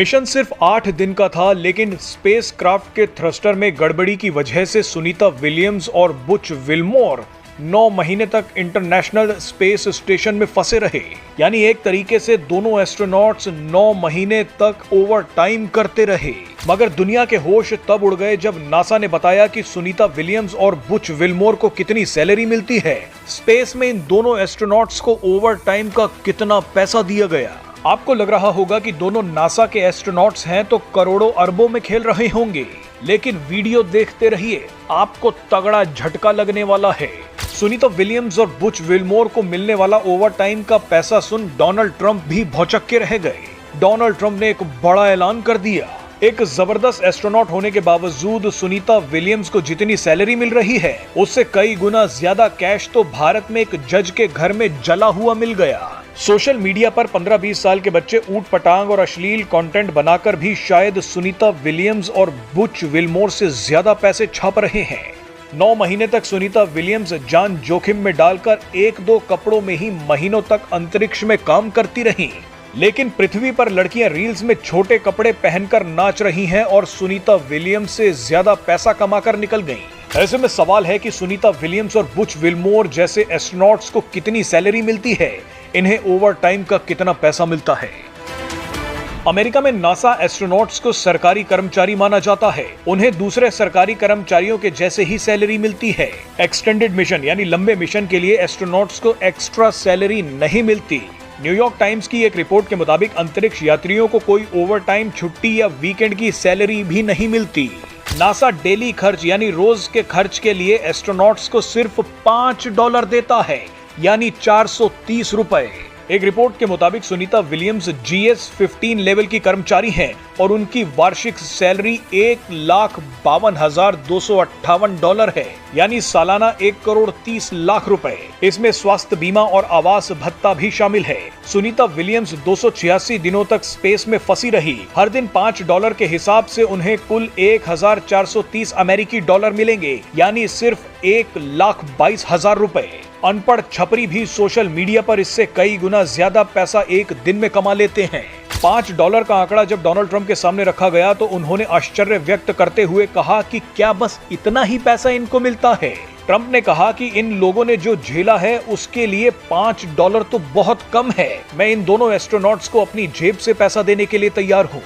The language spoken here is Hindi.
मिशन सिर्फ 8 दिन का था, लेकिन स्पेस क्राफ्ट के थ्रस्टर में गड़बड़ी की वजह से सुनीता विलियम्स और बुच विल्मोर 9 महीने तक इंटरनेशनल स्पेस स्टेशन में फंसे रहे। यानी एक तरीके से दोनों एस्ट्रोनॉट्स 9 महीने तक ओवर टाइम करते रहे। मगर दुनिया के होश तब उड़ गए जब नासा ने बताया कि सुनीता विलियम्स और बुच विल्मोर को कितनी सैलरी मिलती है। स्पेस में इन दोनों एस्ट्रोनॉट्स को ओवर टाइम का कितना पैसा दिया गया। आपको लग रहा होगा कि दोनों नासा के एस्ट्रोनॉट्स हैं तो करोड़ों अरबों में खेल रहे होंगे, लेकिन वीडियो देखते रहिए, आपको तगड़ा झटका लगने वाला है। सुनीता विलियम्स और बुच विल्मोर को मिलने वाला ओवर टाइम का पैसा सुन डोनाल्ड ट्रंप भी भौचक के रह गए। डोनाल्ड ट्रंप ने एक बड़ा ऐलान कर दिया। एक जबरदस्त एस्ट्रोनॉट होने के बावजूद सुनीता विलियम्स को जितनी सैलरी मिल रही है, उससे कई गुना ज्यादा कैश तो भारत में एक जज के घर में जला हुआ मिल गया। सोशल मीडिया पर 15-20 साल के बच्चे ऊट पटांग और अश्लील कंटेंट बनाकर भी शायद सुनीता विलियम्स और बुच विल्मोर से ज्यादा पैसे छाप रहे हैं। 9 महीने तक सुनीता विलियम्स जान जोखिम में डालकर 1-2 कपड़ों में ही महीनों तक अंतरिक्ष में काम करती रहीं। लेकिन पृथ्वी पर लड़कियां रील्स में छोटे कपड़े पहनकर नाच रही हैं और सुनीता विलियम्स से ज्यादा पैसा कमाकर निकल गईं। ऐसे में सवाल है कि सुनीता विलियम्स और बुच विल्मोर जैसे एस्ट्रोनॉट्स को कितनी सैलरी मिलती है, इन्हें ओवर टाइम का कितना पैसा मिलता है। अमेरिका में नासा एस्ट्रोनॉट्स को सरकारी कर्मचारी माना जाता है। उन्हें दूसरे सरकारी कर्मचारियों के जैसे ही सैलरी मिलती है। एक्सटेंडेड मिशन यानी लंबे मिशन के लिए एस्ट्रोनॉट्स को एक्स्ट्रा सैलरी नहीं मिलती। न्यूयॉर्क टाइम्स की एक रिपोर्ट के मुताबिक अंतरिक्ष यात्रियों को कोई ओवर टाइम छुट्टी या वीकेंड की सैलरी भी नहीं मिलती। नासा डेली खर्च यानी रोज के खर्च के लिए एस्ट्रोनॉट्स को सिर्फ $5 देता है, यानी 430 रुपए। एक रिपोर्ट के मुताबिक सुनीता विलियम्स GS-15 लेवल की कर्मचारी हैं और उनकी वार्षिक सैलरी $1,52,258 है, यानी सालाना 1,30,00,000 रुपए। इसमें स्वास्थ्य बीमा और आवास भत्ता भी शामिल है। सुनीता विलियम्स 286 दिनों तक स्पेस में फंसी रही। हर दिन $5 के हिसाब से उन्हें कुल 1,430 अमेरिकी डॉलर मिलेंगे, यानी सिर्फ 1,22,000 रुपए। अनपढ़ छपरी भी सोशल मीडिया पर इससे कई गुना ज्यादा पैसा एक दिन में कमा लेते हैं। $5 का आंकड़ा जब डोनाल्ड ट्रंप के सामने रखा गया तो उन्होंने आश्चर्य व्यक्त करते हुए कहा कि क्या बस इतना ही पैसा इनको मिलता है। ट्रंप ने कहा कि इन लोगों ने जो झेला है उसके लिए $5 तो बहुत कम है। मैं इन दोनों एस्ट्रोनॉट्स को अपनी जेब से पैसा देने के लिए तैयार हूँ।